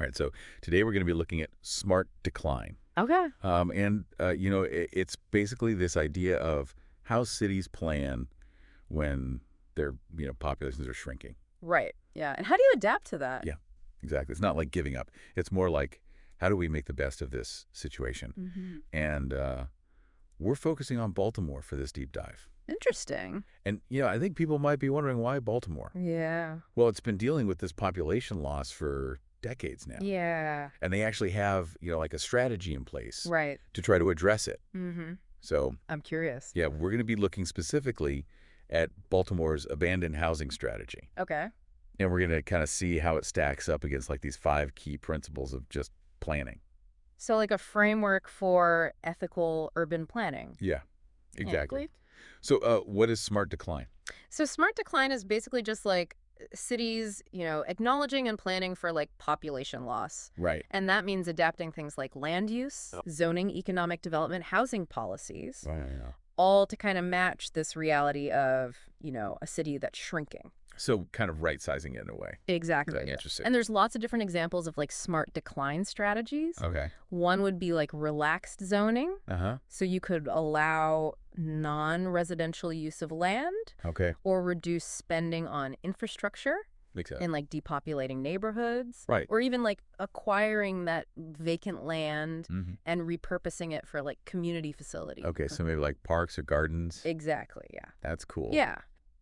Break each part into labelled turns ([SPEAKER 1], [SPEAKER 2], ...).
[SPEAKER 1] All right, so today we're going to be looking at smart decline.
[SPEAKER 2] Okay.
[SPEAKER 1] It's basically this idea of how cities plan when their, populations are shrinking.
[SPEAKER 2] Right. Yeah. And how do you adapt to that?
[SPEAKER 1] Yeah, exactly. It's not like giving up. It's more like, how do we make the best of this situation? And we're focusing on Baltimore for this deep dive.
[SPEAKER 2] Interesting.
[SPEAKER 1] And, I think people might be wondering, why Baltimore?
[SPEAKER 2] Yeah.
[SPEAKER 1] Well, it's been dealing with this population loss for decades now.
[SPEAKER 2] Yeah.
[SPEAKER 1] And they actually have, like a strategy in place
[SPEAKER 2] Right.
[SPEAKER 1] to try to address it. So,
[SPEAKER 2] I'm curious.
[SPEAKER 1] yeah, we're going to be looking specifically at Baltimore's abandoned housing strategy.
[SPEAKER 2] Okay.
[SPEAKER 1] And we're going to kind of see how it stacks up against like these 5 key principles of just planning.
[SPEAKER 2] So like a framework for ethical urban planning.
[SPEAKER 1] Yeah, exactly.
[SPEAKER 2] Yeah.
[SPEAKER 1] So what is smart decline?
[SPEAKER 2] So smart decline is basically just like cities, acknowledging and planning for like population loss.
[SPEAKER 1] Right.
[SPEAKER 2] And that means adapting things like land use, zoning, economic development, housing policies, all to kind of match this reality of, a city that's shrinking.
[SPEAKER 1] So kind of right-sizing it in a way.
[SPEAKER 2] Exactly.
[SPEAKER 1] Okay, interesting.
[SPEAKER 2] And there's lots of different examples of like smart decline strategies.
[SPEAKER 1] Okay.
[SPEAKER 2] One would be like relaxed zoning.
[SPEAKER 1] Uh-huh.
[SPEAKER 2] So you could allow non-residential use of land.
[SPEAKER 1] Okay.
[SPEAKER 2] Or reduce spending on infrastructure.
[SPEAKER 1] Makes sense.
[SPEAKER 2] And like depopulating neighborhoods.
[SPEAKER 1] Right.
[SPEAKER 2] Or even like acquiring that vacant land and repurposing it for like community facilities.
[SPEAKER 1] Okay, so maybe like parks or gardens.
[SPEAKER 2] Exactly, yeah.
[SPEAKER 1] That's cool.
[SPEAKER 2] Yeah.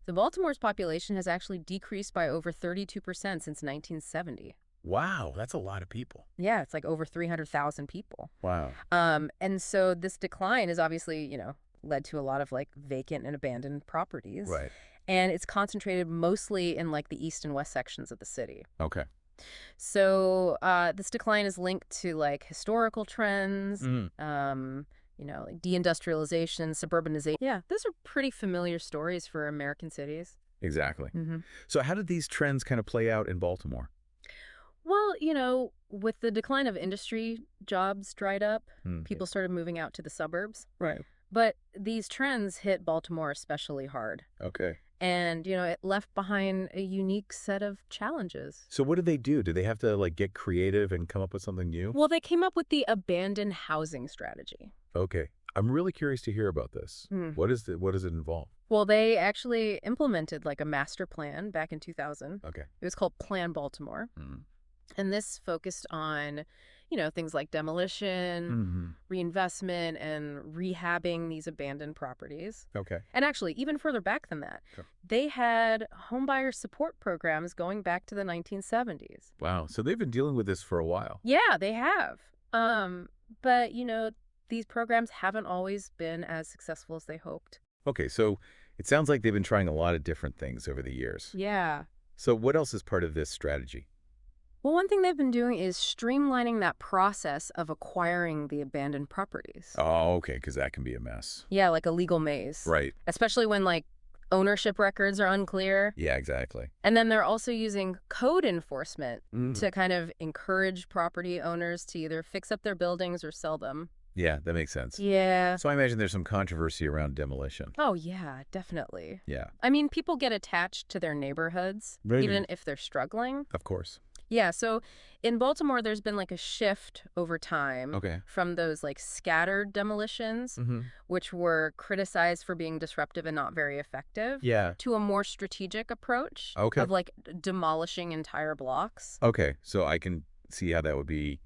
[SPEAKER 2] So Baltimore's population has actually decreased by over 32% since 1970.
[SPEAKER 1] Wow, that's a lot of people.
[SPEAKER 2] Yeah, it's like over 300,000 people.
[SPEAKER 1] Wow.
[SPEAKER 2] And so this decline is obviously, led to a lot of like vacant and abandoned properties.
[SPEAKER 1] Right.
[SPEAKER 2] And it's concentrated mostly in like the east and west sections of the city.
[SPEAKER 1] Okay.
[SPEAKER 2] So this decline is linked to like historical trends, like deindustrialization, suburbanization. Yeah, those are pretty familiar stories for American cities.
[SPEAKER 1] Exactly. So how did these trends kind of play out in Baltimore?
[SPEAKER 2] Well, with the decline of industry, jobs dried up. People started moving out to the suburbs.
[SPEAKER 1] Right.
[SPEAKER 2] But these trends hit Baltimore especially hard.
[SPEAKER 1] Okay.
[SPEAKER 2] And, it left behind a unique set of challenges.
[SPEAKER 1] So what did they do? Did they have to like get creative and come up with something new?
[SPEAKER 2] Well, they came up with the abandoned housing strategy.
[SPEAKER 1] Okay. I'm really curious to hear about this. What does it involve?
[SPEAKER 2] Well, they actually implemented like a master plan back in 2000.
[SPEAKER 1] Okay.
[SPEAKER 2] It was called Plan Baltimore. And this focused on, things like demolition, reinvestment, and rehabbing these abandoned properties.
[SPEAKER 1] Okay.
[SPEAKER 2] And actually, even further back than that, they had homebuyer support programs going back to the 1970s.
[SPEAKER 1] Wow. So they've been dealing with this for a while.
[SPEAKER 2] Yeah, they have. But, these programs haven't always been as successful as they hoped.
[SPEAKER 1] Okay, so it sounds like they've been trying a lot of different things over the years.
[SPEAKER 2] Yeah.
[SPEAKER 1] So what else is part of this strategy?
[SPEAKER 2] Well, one thing they've been doing is streamlining that process of acquiring the abandoned properties.
[SPEAKER 1] Oh, okay, because that can be a mess.
[SPEAKER 2] Yeah, like a legal maze.
[SPEAKER 1] Right.
[SPEAKER 2] Especially when, like, ownership records are unclear.
[SPEAKER 1] Yeah, exactly.
[SPEAKER 2] And then they're also using code enforcement to kind of encourage property owners to either fix up their buildings or sell them.
[SPEAKER 1] Yeah, that makes sense.
[SPEAKER 2] Yeah.
[SPEAKER 1] So I imagine there's some controversy around demolition.
[SPEAKER 2] Oh, yeah, definitely.
[SPEAKER 1] Yeah.
[SPEAKER 2] I mean, people get attached to their neighborhoods, even if they're struggling.
[SPEAKER 1] Of course.
[SPEAKER 2] Yeah, so in Baltimore, there's been like a shift over time from those like scattered demolitions, which were criticized for being disruptive and not very effective, to a more strategic approach of like demolishing entire blocks.
[SPEAKER 1] Okay, so I can see how that would be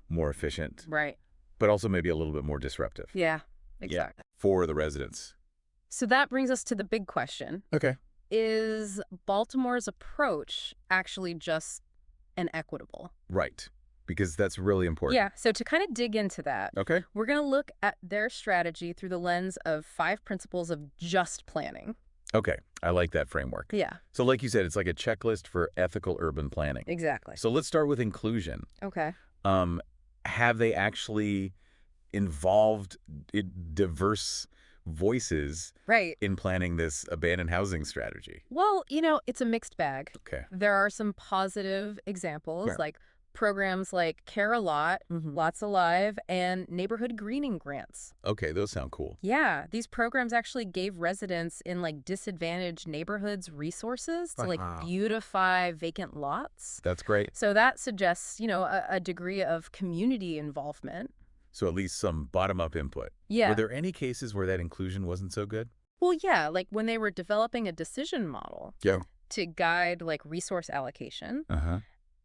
[SPEAKER 1] more efficient.
[SPEAKER 2] Right.
[SPEAKER 1] But also maybe a little bit more disruptive.
[SPEAKER 2] Yeah, exactly.
[SPEAKER 1] For the residents.
[SPEAKER 2] So that brings us to the big question.
[SPEAKER 1] Okay.
[SPEAKER 2] Is Baltimore's approach actually just and equitable?
[SPEAKER 1] Right. Because that's really important.
[SPEAKER 2] Yeah. So to kind of dig into that, we're going to look at their strategy through the lens of 5 principles of just planning.
[SPEAKER 1] Okay. I like that framework.
[SPEAKER 2] Yeah.
[SPEAKER 1] So like you said, it's like a checklist for ethical urban planning.
[SPEAKER 2] Exactly.
[SPEAKER 1] So let's start with inclusion.
[SPEAKER 2] Okay.
[SPEAKER 1] Have they actually involved diverse voices in planning this abandoned housing strategy?
[SPEAKER 2] Well, it's a mixed bag.
[SPEAKER 1] Okay.
[SPEAKER 2] There are some positive examples, like programs like Care a Lot, Lots Alive, and neighborhood greening grants.
[SPEAKER 1] Okay, those sound cool.
[SPEAKER 2] Yeah, these programs actually gave residents in like disadvantaged neighborhoods resources to like beautify vacant lots.
[SPEAKER 1] That's great.
[SPEAKER 2] So that suggests, a degree of community involvement.
[SPEAKER 1] So at least some bottom-up input.
[SPEAKER 2] Yeah.
[SPEAKER 1] Were there any cases where that inclusion wasn't so good?
[SPEAKER 2] Well, yeah, like when they were developing a decision model to guide like resource allocation,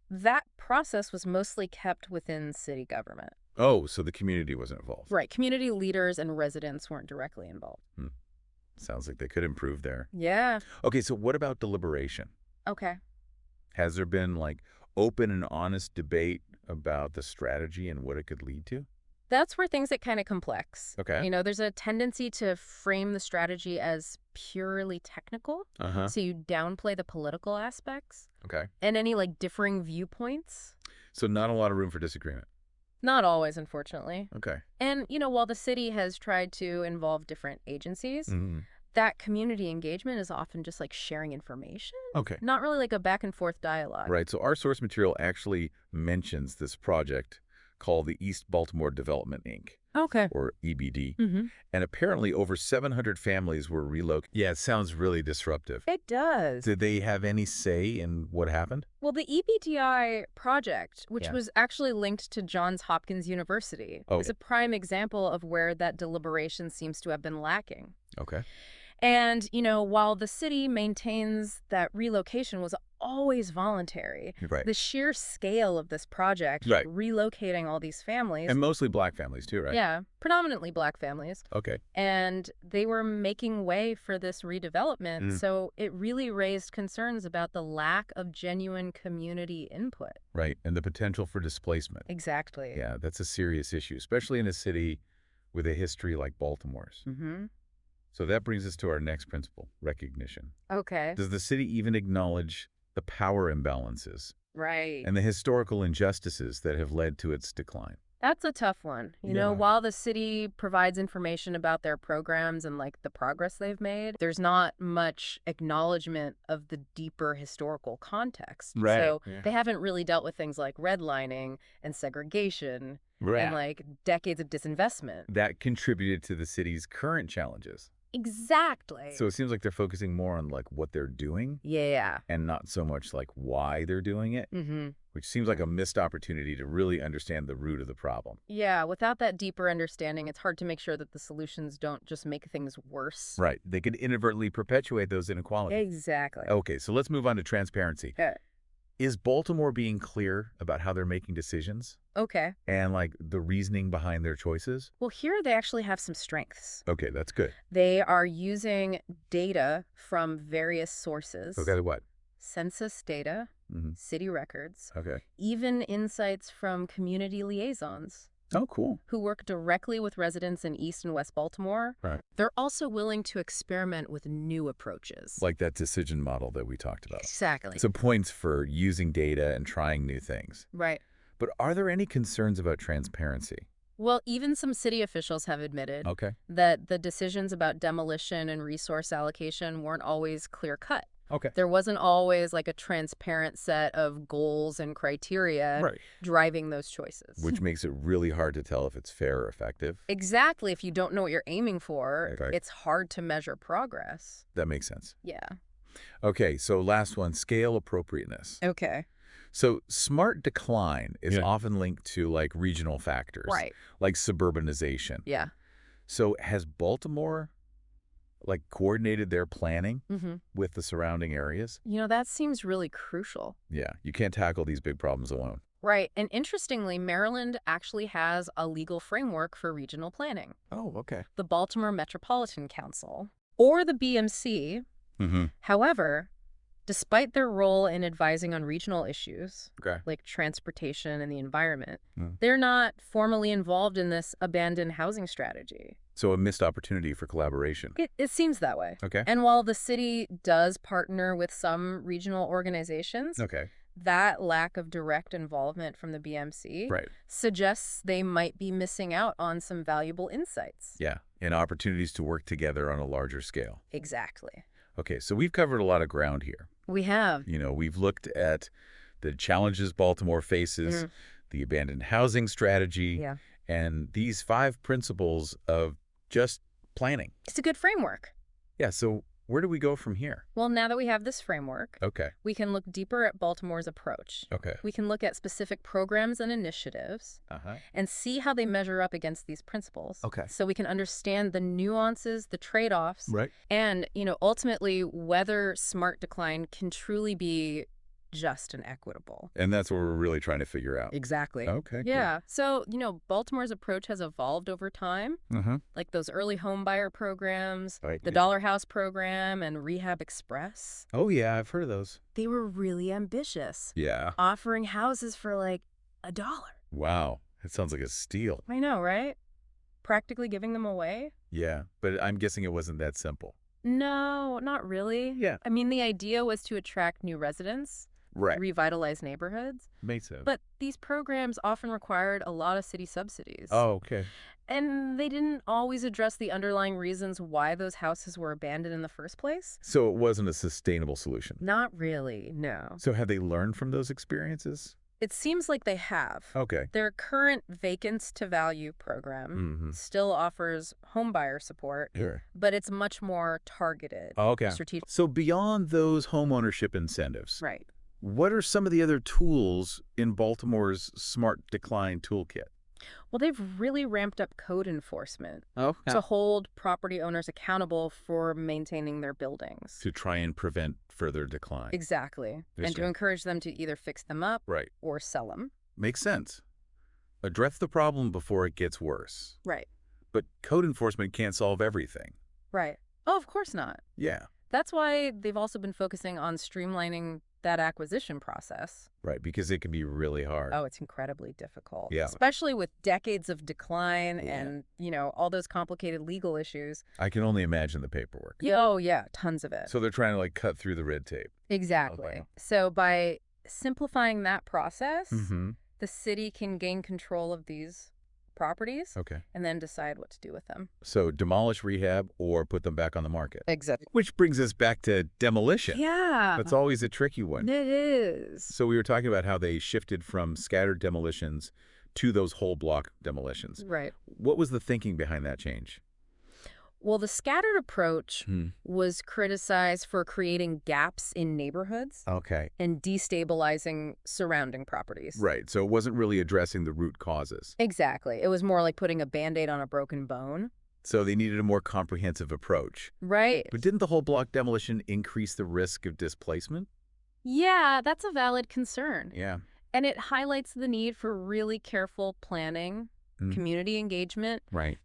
[SPEAKER 2] that process was mostly kept within city government.
[SPEAKER 1] Oh, so the community wasn't involved.
[SPEAKER 2] Right. Community leaders and residents weren't directly involved.
[SPEAKER 1] Sounds like they could improve there.
[SPEAKER 2] Yeah.
[SPEAKER 1] Okay, so what about deliberation?
[SPEAKER 2] Okay.
[SPEAKER 1] Has there been like open and honest debate about the strategy and what it could lead to?
[SPEAKER 2] That's where things get kind of complex.
[SPEAKER 1] Okay.
[SPEAKER 2] There's a tendency to frame the strategy as purely technical. So you downplay the political aspects.
[SPEAKER 1] Okay.
[SPEAKER 2] And any like differing viewpoints.
[SPEAKER 1] So not a lot of room for disagreement.
[SPEAKER 2] Not always, unfortunately.
[SPEAKER 1] Okay.
[SPEAKER 2] And, while the city has tried to involve different agencies, that community engagement is often just like sharing information.
[SPEAKER 1] Okay.
[SPEAKER 2] Not really like a back and forth dialogue.
[SPEAKER 1] Right. So our source material actually mentions this project called the East Baltimore Development, Inc.
[SPEAKER 2] Okay.
[SPEAKER 1] Or EBD. And apparently over 700 families were relocated. Yeah, it sounds really disruptive.
[SPEAKER 2] It does.
[SPEAKER 1] Did they have any say in what happened?
[SPEAKER 2] Well, the EBDI project, which was actually linked to Johns Hopkins University, is a prime example of where that deliberation seems to have been lacking.
[SPEAKER 1] Okay.
[SPEAKER 2] And, while the city maintains that relocation was always voluntary, the sheer scale of this project, relocating all these families.
[SPEAKER 1] And mostly black families too, right?
[SPEAKER 2] Yeah, predominantly black families.
[SPEAKER 1] Okay.
[SPEAKER 2] And they were making way for this redevelopment, so it really raised concerns about the lack of genuine community input.
[SPEAKER 1] Right, and the potential for displacement.
[SPEAKER 2] Exactly.
[SPEAKER 1] Yeah, that's a serious issue, especially in a city with a history like Baltimore's. So that brings us to our next principle, recognition.
[SPEAKER 2] Okay.
[SPEAKER 1] Does the city even acknowledge the power imbalances
[SPEAKER 2] and
[SPEAKER 1] the historical injustices that have led to its decline?
[SPEAKER 2] That's a tough one. While the city provides information about their programs and like the progress they've made, there's not much acknowledgement of the deeper historical context. So they haven't really dealt with things like redlining and segregation and like decades of disinvestment.
[SPEAKER 1] That contributed to the city's current challenges.
[SPEAKER 2] Exactly.
[SPEAKER 1] So it seems like they're focusing more on like what they're doing.
[SPEAKER 2] Yeah.
[SPEAKER 1] And not so much like why they're doing it, which seems like a missed opportunity to really understand the root of the problem.
[SPEAKER 2] Yeah, without that deeper understanding, it's hard to make sure that the solutions don't just make things worse.
[SPEAKER 1] Right. They could inadvertently perpetuate those inequalities.
[SPEAKER 2] Exactly.
[SPEAKER 1] Okay, so let's move on to transparency. Is Baltimore being clear about how they're making decisions?
[SPEAKER 2] Okay.
[SPEAKER 1] And like the reasoning behind their choices?
[SPEAKER 2] Well, here they actually have some strengths.
[SPEAKER 1] Okay, that's good.
[SPEAKER 2] They are using data from various sources.
[SPEAKER 1] Okay, what?
[SPEAKER 2] Census data, city records, even insights from community liaisons.
[SPEAKER 1] Oh, cool.
[SPEAKER 2] Who work directly with residents in East and West Baltimore.
[SPEAKER 1] Right.
[SPEAKER 2] They're also willing to experiment with new approaches.
[SPEAKER 1] Like that decision model that we talked about.
[SPEAKER 2] Exactly.
[SPEAKER 1] So points for using data and trying new things.
[SPEAKER 2] Right.
[SPEAKER 1] But are there any concerns about transparency?
[SPEAKER 2] Well, even some city officials have admitted that the decisions about demolition and resource allocation weren't always clear-cut.
[SPEAKER 1] Okay.
[SPEAKER 2] There wasn't always like a transparent set of goals and criteria driving those choices.
[SPEAKER 1] Which makes it really hard to tell if it's fair or effective.
[SPEAKER 2] Exactly. If you don't know what you're aiming for, it's hard to measure progress.
[SPEAKER 1] That makes sense.
[SPEAKER 2] Yeah.
[SPEAKER 1] Okay, so last one, scale appropriateness.
[SPEAKER 2] Okay.
[SPEAKER 1] So smart decline is often linked to like regional factors.
[SPEAKER 2] Right.
[SPEAKER 1] Like suburbanization.
[SPEAKER 2] Yeah.
[SPEAKER 1] So has Baltimore like coordinated their planning with the surrounding areas?
[SPEAKER 2] That seems really crucial.
[SPEAKER 1] Yeah, you can't tackle these big problems alone.
[SPEAKER 2] Right. And interestingly, Maryland actually has a legal framework for regional planning.
[SPEAKER 1] Oh, okay.
[SPEAKER 2] The Baltimore Metropolitan Council, or the BMC. However, despite their role in advising on regional issues, like transportation and the environment, they're not formally involved in this abandoned housing strategy.
[SPEAKER 1] So a missed opportunity for collaboration.
[SPEAKER 2] It seems that way.
[SPEAKER 1] Okay.
[SPEAKER 2] And while the city does partner with some regional organizations, that lack of direct involvement from the BMC suggests they might be missing out on some valuable insights.
[SPEAKER 1] Yeah, and opportunities to work together on a larger scale.
[SPEAKER 2] Exactly.
[SPEAKER 1] Okay, so we've covered a lot of ground here.
[SPEAKER 2] We have.
[SPEAKER 1] We've looked at the challenges Baltimore faces, the abandoned housing strategy, and these 5 principles of just planning.
[SPEAKER 2] It's a good framework.
[SPEAKER 1] Yeah, so where do we go from here?
[SPEAKER 2] Well, now that we have this framework, we can look deeper at Baltimore's approach. We can look at specific programs and initiatives and see how they measure up against these principles. So we can understand the nuances, the trade-offs, and, ultimately whether smart decline can truly be just and equitable.
[SPEAKER 1] And that's what we're really trying to figure out.
[SPEAKER 2] Exactly.
[SPEAKER 1] Okay.
[SPEAKER 2] Yeah. Cool. So, Baltimore's approach has evolved over time. Like those early home buyer programs, the Dollar House program, and Rehab Express.
[SPEAKER 1] Oh, yeah. I've heard of those.
[SPEAKER 2] They were really ambitious.
[SPEAKER 1] Yeah.
[SPEAKER 2] Offering houses for like $1.
[SPEAKER 1] Wow. It sounds like a steal.
[SPEAKER 2] I know, right? Practically giving them away.
[SPEAKER 1] Yeah. But I'm guessing it wasn't that simple.
[SPEAKER 2] No, not really.
[SPEAKER 1] Yeah.
[SPEAKER 2] I mean, the idea was to attract new residents. Revitalize neighborhoods.
[SPEAKER 1] Makes sense.
[SPEAKER 2] But these programs often required a lot of city subsidies.
[SPEAKER 1] Oh, okay.
[SPEAKER 2] And they didn't always address the underlying reasons why those houses were abandoned in the first place.
[SPEAKER 1] So it wasn't a sustainable solution?
[SPEAKER 2] Not really, no.
[SPEAKER 1] So have they learned from those experiences?
[SPEAKER 2] It seems like they have.
[SPEAKER 1] Okay.
[SPEAKER 2] Their current Vacants to Value program still offers homebuyer support, but it's much more targeted.
[SPEAKER 1] Okay.
[SPEAKER 2] Strategic.
[SPEAKER 1] So beyond those homeownership incentives, what are some of the other tools in Baltimore's Smart Decline toolkit?
[SPEAKER 2] Well, they've really ramped up code enforcement to hold property owners accountable for maintaining their buildings.
[SPEAKER 1] To try and prevent further decline.
[SPEAKER 2] Exactly. And to encourage them to either fix them up or sell them.
[SPEAKER 1] Makes sense. Address the problem before it gets worse.
[SPEAKER 2] Right.
[SPEAKER 1] But code enforcement can't solve everything.
[SPEAKER 2] Right. Oh, of course not.
[SPEAKER 1] Yeah.
[SPEAKER 2] That's why they've also been focusing on streamlining that acquisition process.
[SPEAKER 1] Right, because it can be really hard.
[SPEAKER 2] Oh, it's incredibly difficult.
[SPEAKER 1] Yeah.
[SPEAKER 2] Especially with decades of decline and, all those complicated legal issues.
[SPEAKER 1] I can only imagine the paperwork.
[SPEAKER 2] Oh, yeah, tons of it.
[SPEAKER 1] So they're trying to, cut through the red tape.
[SPEAKER 2] Exactly.
[SPEAKER 1] Okay.
[SPEAKER 2] So by simplifying that process, the city can gain control of these properties and then decide what to do with them.
[SPEAKER 1] So demolish, rehab, or put them back on the market.
[SPEAKER 2] Exactly.
[SPEAKER 1] Which brings us back to demolition.
[SPEAKER 2] Yeah.
[SPEAKER 1] That's always a tricky one.
[SPEAKER 2] It is.
[SPEAKER 1] So we were talking about how they shifted from scattered demolitions to those whole block demolitions.
[SPEAKER 2] Right.
[SPEAKER 1] What was the thinking behind that change?
[SPEAKER 2] Well, the scattered approach was criticized for creating gaps in neighborhoods and destabilizing surrounding properties.
[SPEAKER 1] Right. So it wasn't really addressing the root causes.
[SPEAKER 2] Exactly. It was more like putting a Band-Aid on a broken bone.
[SPEAKER 1] So they needed a more comprehensive approach.
[SPEAKER 2] Right.
[SPEAKER 1] But didn't the whole block demolition increase the risk of displacement?
[SPEAKER 2] Yeah, that's a valid concern.
[SPEAKER 1] Yeah.
[SPEAKER 2] And it highlights the need for really careful planning, community engagement,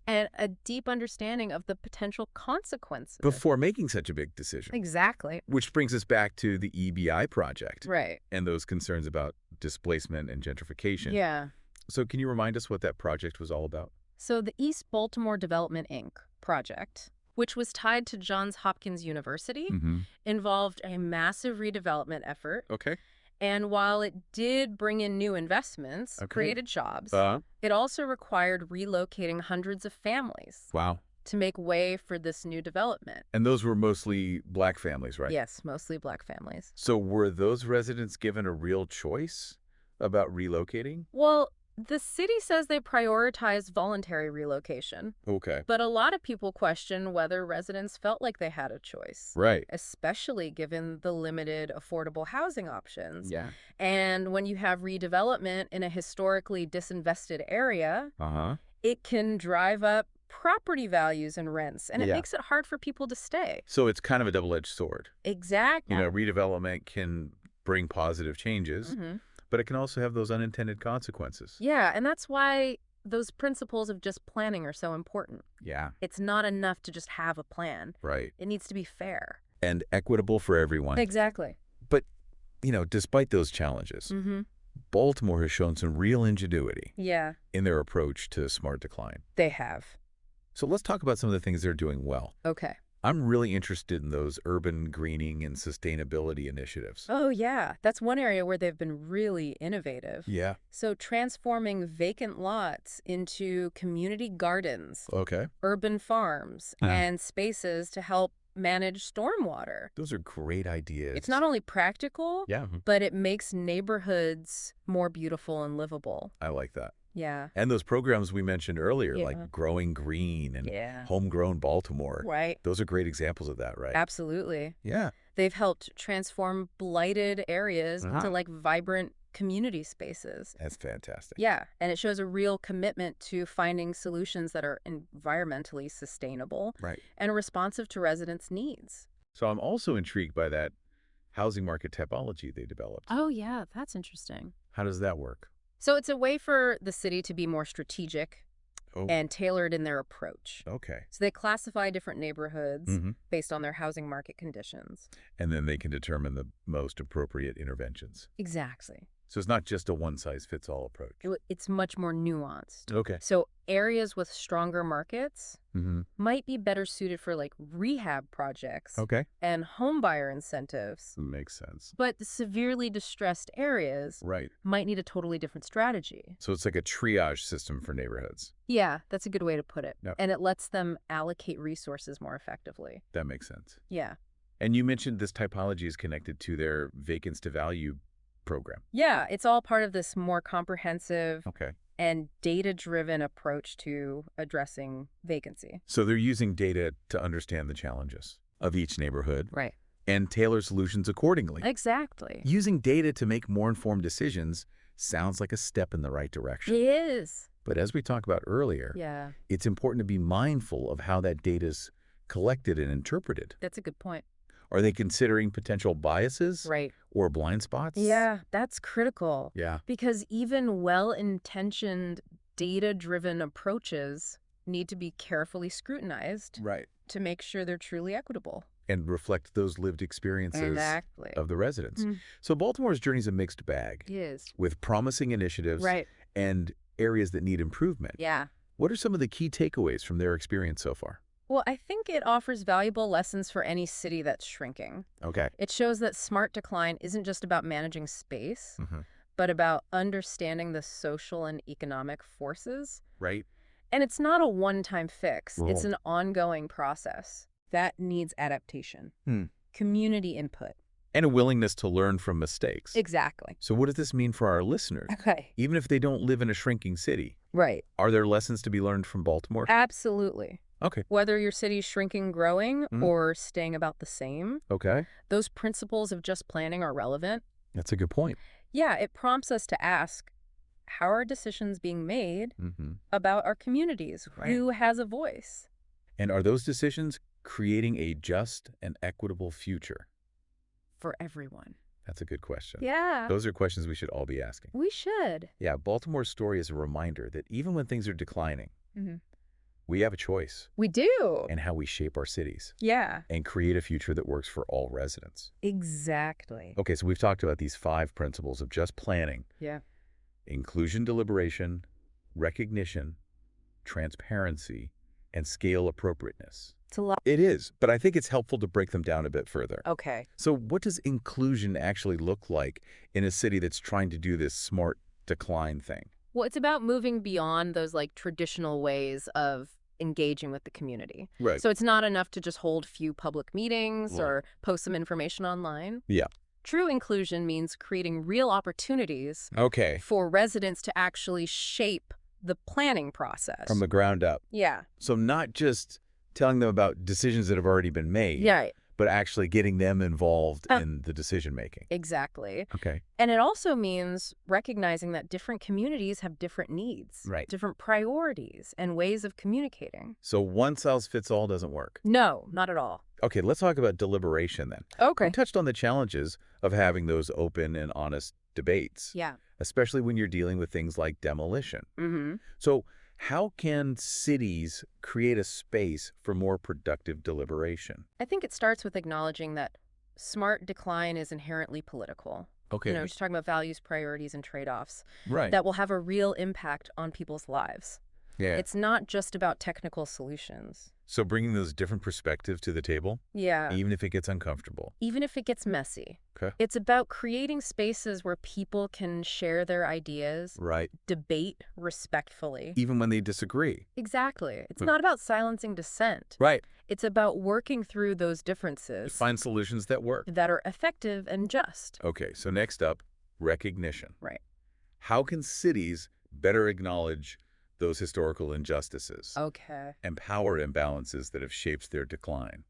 [SPEAKER 2] and a deep understanding of the potential consequences.
[SPEAKER 1] Before making such a big decision.
[SPEAKER 2] Exactly.
[SPEAKER 1] Which brings us back to the EBI project.
[SPEAKER 2] Right.
[SPEAKER 1] And those concerns about displacement and gentrification.
[SPEAKER 2] Yeah.
[SPEAKER 1] So can you remind us what that project was all about?
[SPEAKER 2] So the East Baltimore Development, Inc. project, which was tied to Johns Hopkins University, involved a massive redevelopment effort.
[SPEAKER 1] Okay.
[SPEAKER 2] And while it did bring in new investments, created jobs, it also required relocating hundreds of families.
[SPEAKER 1] Wow.
[SPEAKER 2] To make way for this new development.
[SPEAKER 1] And those were mostly black families, right?
[SPEAKER 2] Yes, mostly black families.
[SPEAKER 1] So were those residents given a real choice about relocating?
[SPEAKER 2] Well, the city says they prioritize voluntary relocation.
[SPEAKER 1] Okay.
[SPEAKER 2] But a lot of people question whether residents felt like they had a choice.
[SPEAKER 1] Right.
[SPEAKER 2] Especially given the limited affordable housing options.
[SPEAKER 1] Yeah.
[SPEAKER 2] And when you have redevelopment in a historically disinvested area, it can drive up property values and rents, and it makes it hard for people to stay.
[SPEAKER 1] So it's kind of a double-edged sword.
[SPEAKER 2] Exactly.
[SPEAKER 1] Redevelopment can bring positive changes, but it can also have those unintended consequences.
[SPEAKER 2] Yeah, and that's why those principles of just planning are so important.
[SPEAKER 1] Yeah.
[SPEAKER 2] It's not enough to just have a plan.
[SPEAKER 1] Right.
[SPEAKER 2] It needs to be fair.
[SPEAKER 1] And equitable for everyone.
[SPEAKER 2] Exactly.
[SPEAKER 1] But, despite those challenges, Baltimore has shown some real ingenuity in their approach to smart decline.
[SPEAKER 2] They have.
[SPEAKER 1] So let's talk about some of the things they're doing well.
[SPEAKER 2] Okay.
[SPEAKER 1] I'm really interested in those urban greening and sustainability initiatives.
[SPEAKER 2] Oh, yeah. That's one area where they've been really innovative.
[SPEAKER 1] Yeah.
[SPEAKER 2] So transforming vacant lots into community gardens, urban farms, and spaces to help manage stormwater.
[SPEAKER 1] Those are great ideas.
[SPEAKER 2] It's not only practical, but it makes neighborhoods more beautiful and livable.
[SPEAKER 1] I like that.
[SPEAKER 2] Yeah.
[SPEAKER 1] And those programs we mentioned earlier, like Growing Green and Homegrown Baltimore.
[SPEAKER 2] Right.
[SPEAKER 1] Those are great examples of that, right?
[SPEAKER 2] Absolutely.
[SPEAKER 1] Yeah.
[SPEAKER 2] They've helped transform blighted areas into like vibrant community spaces.
[SPEAKER 1] That's fantastic.
[SPEAKER 2] Yeah, and it shows a real commitment to finding solutions that are environmentally sustainable and responsive to residents' needs.
[SPEAKER 1] So I'm also intrigued by that housing market typology they developed.
[SPEAKER 2] Oh, yeah, that's interesting.
[SPEAKER 1] How does that work?
[SPEAKER 2] So it's a way for the city to be more strategic and tailored in their approach.
[SPEAKER 1] Okay.
[SPEAKER 2] So they classify different neighborhoods based on their housing market conditions.
[SPEAKER 1] And then they can determine the most appropriate interventions.
[SPEAKER 2] Exactly.
[SPEAKER 1] So it's not just a one-size-fits-all approach.
[SPEAKER 2] It's much more nuanced.
[SPEAKER 1] Okay.
[SPEAKER 2] So areas with stronger markets might be better suited for like rehab projects and homebuyer incentives.
[SPEAKER 1] Makes sense.
[SPEAKER 2] But the severely distressed areas might need a totally different strategy.
[SPEAKER 1] So it's like a triage system for neighborhoods.
[SPEAKER 2] Yeah, that's a good way to put it. And it lets them allocate resources more effectively.
[SPEAKER 1] That makes sense.
[SPEAKER 2] Yeah.
[SPEAKER 1] And you mentioned this typology is connected to their vacants to value program.
[SPEAKER 2] Yeah, it's all part of this more comprehensive and data-driven approach to addressing vacancy.
[SPEAKER 1] So they're using data to understand the challenges of each neighborhood.
[SPEAKER 2] Right.
[SPEAKER 1] And tailor solutions accordingly.
[SPEAKER 2] Exactly.
[SPEAKER 1] Using data to make more informed decisions sounds like a step in the right direction.
[SPEAKER 2] It is.
[SPEAKER 1] But as we talked about earlier, it's important to be mindful of how that data's collected and interpreted.
[SPEAKER 2] That's a good point.
[SPEAKER 1] Are they considering potential biases or blind spots?
[SPEAKER 2] Yeah, that's critical.
[SPEAKER 1] Yeah.
[SPEAKER 2] Because even well-intentioned, data-driven approaches need to be carefully scrutinized to make sure they're truly equitable.
[SPEAKER 1] And reflect those lived experiences of the residents. So Baltimore's journey is a mixed bag.
[SPEAKER 2] It is.
[SPEAKER 1] With promising initiatives and areas that need improvement.
[SPEAKER 2] Yeah.
[SPEAKER 1] What are some of the key takeaways from their experience so far?
[SPEAKER 2] Well, I think it offers valuable lessons for any city that's shrinking.
[SPEAKER 1] Okay.
[SPEAKER 2] It shows that smart decline isn't just about managing space, but about understanding the social and economic forces.
[SPEAKER 1] Right.
[SPEAKER 2] And it's not a one-time fix. It's an ongoing process that needs adaptation, community input.
[SPEAKER 1] And a willingness to learn from mistakes.
[SPEAKER 2] Exactly.
[SPEAKER 1] So what does this mean for our listeners?
[SPEAKER 2] Okay.
[SPEAKER 1] Even if they don't live in a shrinking city.
[SPEAKER 2] Right.
[SPEAKER 1] Are there lessons to be learned from Baltimore?
[SPEAKER 2] Absolutely.
[SPEAKER 1] Okay.
[SPEAKER 2] Whether your city's shrinking, growing, or staying about the same.
[SPEAKER 1] Okay.
[SPEAKER 2] Those principles of just planning are relevant.
[SPEAKER 1] That's a good point.
[SPEAKER 2] Yeah, it prompts us to ask, how are decisions being made about our communities? Who has a voice?
[SPEAKER 1] And are those decisions creating a just and equitable future?
[SPEAKER 2] For everyone.
[SPEAKER 1] That's a good question.
[SPEAKER 2] Yeah.
[SPEAKER 1] Those are questions we should all be asking.
[SPEAKER 2] We should.
[SPEAKER 1] Yeah, Baltimore's story is a reminder that even when things are declining, we have a choice.
[SPEAKER 2] We do.
[SPEAKER 1] And how we shape our cities.
[SPEAKER 2] Yeah.
[SPEAKER 1] And create a future that works for all residents.
[SPEAKER 2] Exactly.
[SPEAKER 1] Okay, so we've talked about these 5 principles of just planning.
[SPEAKER 2] Yeah.
[SPEAKER 1] Inclusion, deliberation, recognition, transparency, and scale appropriateness.
[SPEAKER 2] It's a lot.
[SPEAKER 1] It is, but I think it's helpful to break them down a bit further.
[SPEAKER 2] Okay.
[SPEAKER 1] So what does inclusion actually look like in a city that's trying to do this smart decline thing?
[SPEAKER 2] Well, it's about moving beyond those like traditional ways of engaging with the community.
[SPEAKER 1] Right.
[SPEAKER 2] So it's not enough to just hold few public meetings or post some information online.
[SPEAKER 1] Yeah.
[SPEAKER 2] True inclusion means creating real opportunities for residents to actually shape the planning process.
[SPEAKER 1] From the ground up.
[SPEAKER 2] Yeah.
[SPEAKER 1] So not just telling them about decisions that have already been made.
[SPEAKER 2] Right.
[SPEAKER 1] But actually getting them involved in the decision-making.
[SPEAKER 2] Exactly.
[SPEAKER 1] Okay.
[SPEAKER 2] And it also means recognizing that different communities have different needs, different priorities, and ways of communicating.
[SPEAKER 1] So one size fits all doesn't work?
[SPEAKER 2] No, not at all.
[SPEAKER 1] Okay, let's talk about deliberation then.
[SPEAKER 2] Okay.
[SPEAKER 1] You touched on the challenges of having those open and honest debates.
[SPEAKER 2] Yeah.
[SPEAKER 1] Especially when you're dealing with things like demolition. So how can cities create a space for more productive deliberation?
[SPEAKER 2] I think it starts with acknowledging that smart decline is inherently political.
[SPEAKER 1] Okay.
[SPEAKER 2] You know, just talking about values, priorities, and trade-offs.
[SPEAKER 1] Right.
[SPEAKER 2] That will have a real impact on people's lives.
[SPEAKER 1] Yeah.
[SPEAKER 2] It's not just about technical solutions.
[SPEAKER 1] So bringing those different perspectives to the table,
[SPEAKER 2] Yeah.
[SPEAKER 1] even if it gets uncomfortable.
[SPEAKER 2] Even if it gets messy.
[SPEAKER 1] Okay.
[SPEAKER 2] It's about creating spaces where people can share their ideas,
[SPEAKER 1] Right.
[SPEAKER 2] debate respectfully.
[SPEAKER 1] Even when they disagree.
[SPEAKER 2] Exactly. It's not about silencing dissent.
[SPEAKER 1] Right.
[SPEAKER 2] It's about working through those differences.
[SPEAKER 1] Find solutions that work.
[SPEAKER 2] That are effective and just.
[SPEAKER 1] Okay, so next up, recognition.
[SPEAKER 2] Right.
[SPEAKER 1] How can cities better acknowledge those historical injustices?
[SPEAKER 2] Okay.
[SPEAKER 1] And power imbalances that have shaped their decline?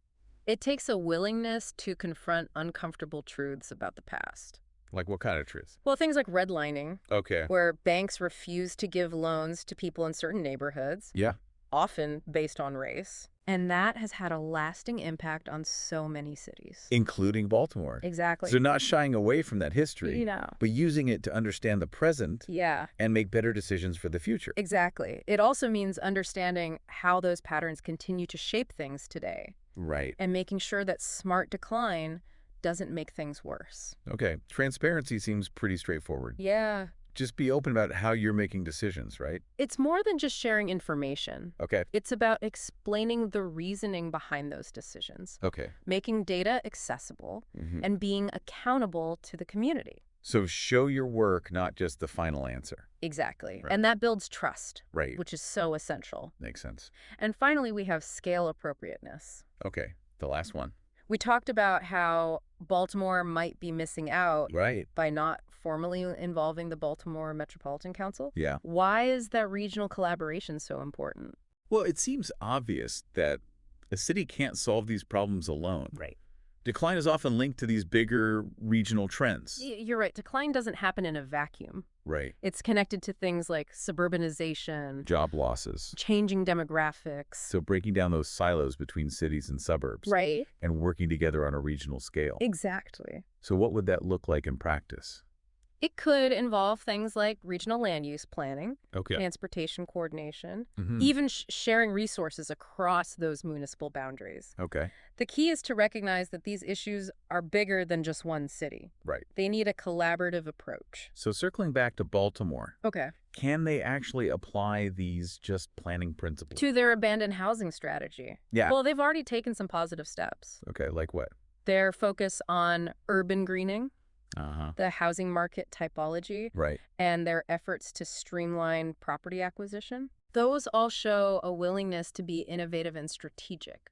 [SPEAKER 2] It takes a willingness to confront uncomfortable truths about the past.
[SPEAKER 1] Like what kind of truths?
[SPEAKER 2] Well, things like redlining.
[SPEAKER 1] Okay.
[SPEAKER 2] Where banks refuse to give loans to people in certain neighborhoods.
[SPEAKER 1] Yeah.
[SPEAKER 2] Often based on race. And that has had a lasting impact on so many cities.
[SPEAKER 1] Including Baltimore.
[SPEAKER 2] Exactly.
[SPEAKER 1] So not shying away from that history, but using it to understand the present and make better decisions for the future.
[SPEAKER 2] Exactly. It also means understanding how those patterns continue to shape things today.
[SPEAKER 1] Right.
[SPEAKER 2] And making sure that smart decline doesn't make things worse.
[SPEAKER 1] Okay. Transparency seems pretty straightforward.
[SPEAKER 2] Yeah.
[SPEAKER 1] Just be open about how you're making decisions, right?
[SPEAKER 2] It's more than just sharing information.
[SPEAKER 1] Okay.
[SPEAKER 2] It's about explaining the reasoning behind those decisions.
[SPEAKER 1] Okay.
[SPEAKER 2] Making data accessible and being accountable to the community.
[SPEAKER 1] So show your work, not just the final answer.
[SPEAKER 2] Exactly.
[SPEAKER 1] Right.
[SPEAKER 2] And that builds trust,
[SPEAKER 1] Right.
[SPEAKER 2] which is so essential.
[SPEAKER 1] Makes sense.
[SPEAKER 2] And finally, we have scale appropriateness.
[SPEAKER 1] Okay. The last one.
[SPEAKER 2] We talked about how Baltimore might be missing out by not formally involving the Baltimore Metropolitan Council.
[SPEAKER 1] Yeah.
[SPEAKER 2] Why is that regional collaboration so important?
[SPEAKER 1] Well, it seems obvious that a city can't solve these problems alone.
[SPEAKER 2] Right.
[SPEAKER 1] Decline is often linked to these bigger regional trends.
[SPEAKER 2] You're right. Decline doesn't happen in a vacuum.
[SPEAKER 1] Right.
[SPEAKER 2] It's connected to things like suburbanization,
[SPEAKER 1] Job losses.
[SPEAKER 2] changing demographics.
[SPEAKER 1] So breaking down those silos between cities and suburbs.
[SPEAKER 2] Right.
[SPEAKER 1] And working together on a regional scale.
[SPEAKER 2] Exactly.
[SPEAKER 1] So what would that look like in practice?
[SPEAKER 2] It could involve things like regional land use planning,
[SPEAKER 1] Okay.
[SPEAKER 2] transportation coordination,
[SPEAKER 1] Mm-hmm.
[SPEAKER 2] even sharing resources across those municipal boundaries.
[SPEAKER 1] Okay.
[SPEAKER 2] The key is to recognize that these issues are bigger than just one city.
[SPEAKER 1] Right.
[SPEAKER 2] They need a collaborative approach.
[SPEAKER 1] So circling back to Baltimore,
[SPEAKER 2] Okay.
[SPEAKER 1] can they actually apply these just planning principles?
[SPEAKER 2] To their abandoned housing strategy.
[SPEAKER 1] Yeah.
[SPEAKER 2] Well, they've already taken some positive steps.
[SPEAKER 1] Okay, like what?
[SPEAKER 2] Their focus on urban greening,
[SPEAKER 1] Uh-huh.
[SPEAKER 2] the housing market typology,
[SPEAKER 1] Right.
[SPEAKER 2] and their efforts to streamline property acquisition. Those all show a willingness to be innovative and strategic.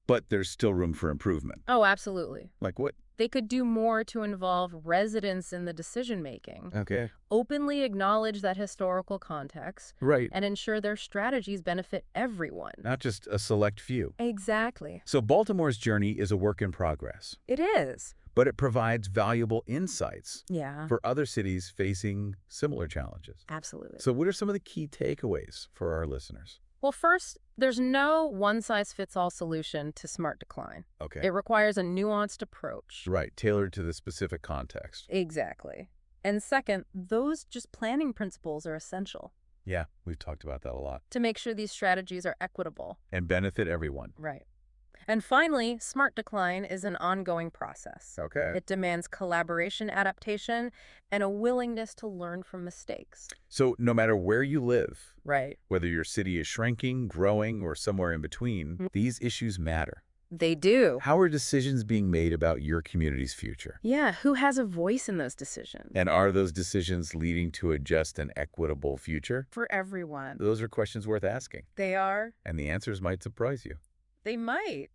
[SPEAKER 1] But there's still room for improvement.
[SPEAKER 2] Oh, absolutely.
[SPEAKER 1] Like what?
[SPEAKER 2] They could do more to involve residents in the decision-making,
[SPEAKER 1] Okay.
[SPEAKER 2] openly acknowledge that historical context,
[SPEAKER 1] Right.
[SPEAKER 2] and ensure their strategies benefit everyone.
[SPEAKER 1] Not just a select few.
[SPEAKER 2] Exactly.
[SPEAKER 1] So Baltimore's journey is a work in progress,
[SPEAKER 2] It is.
[SPEAKER 1] but it provides valuable insights
[SPEAKER 2] Yeah,
[SPEAKER 1] for other cities facing similar challenges.
[SPEAKER 2] absolutely.
[SPEAKER 1] So what are some of the key takeaways for our listeners?
[SPEAKER 2] Well, first, there's no one-size-fits-all solution to smart decline.
[SPEAKER 1] Okay.
[SPEAKER 2] It requires a nuanced approach.
[SPEAKER 1] Right, tailored to the specific context.
[SPEAKER 2] Exactly. And second, those just planning principles are essential
[SPEAKER 1] Yeah, we've talked about that a lot.
[SPEAKER 2] to make sure these strategies are equitable.
[SPEAKER 1] And benefit everyone.
[SPEAKER 2] Right. And finally, smart decline is an ongoing process.
[SPEAKER 1] Okay.
[SPEAKER 2] It demands collaboration, adaptation, and a willingness to learn from mistakes.
[SPEAKER 1] So no matter where you live,
[SPEAKER 2] Right.
[SPEAKER 1] whether your city is shrinking, growing, or somewhere in between, these issues matter.
[SPEAKER 2] They do.
[SPEAKER 1] How are decisions being made about your community's future?
[SPEAKER 2] Yeah, who has a voice in those decisions?
[SPEAKER 1] And are those decisions leading to a just and equitable future?
[SPEAKER 2] For everyone.
[SPEAKER 1] Those are questions worth asking.
[SPEAKER 2] They are.
[SPEAKER 1] And the answers might surprise you.
[SPEAKER 2] They might.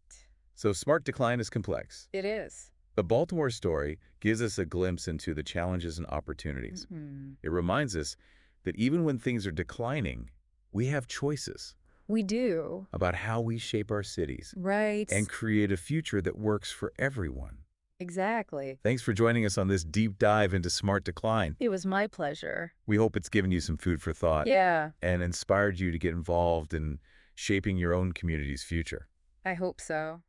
[SPEAKER 1] So smart decline is complex.
[SPEAKER 2] It is.
[SPEAKER 1] The Baltimore story gives us a glimpse into the challenges and opportunities. It reminds us that even when things are declining, we have choices
[SPEAKER 2] We do.
[SPEAKER 1] about how we shape our cities
[SPEAKER 2] Right.
[SPEAKER 1] and create a future that works for everyone.
[SPEAKER 2] Exactly.
[SPEAKER 1] Thanks for joining us on this deep dive into smart decline.
[SPEAKER 2] It was my pleasure.
[SPEAKER 1] We hope it's given you some food for thought
[SPEAKER 2] Yeah,
[SPEAKER 1] and inspired you to get involved in shaping your own community's future.
[SPEAKER 2] I hope so.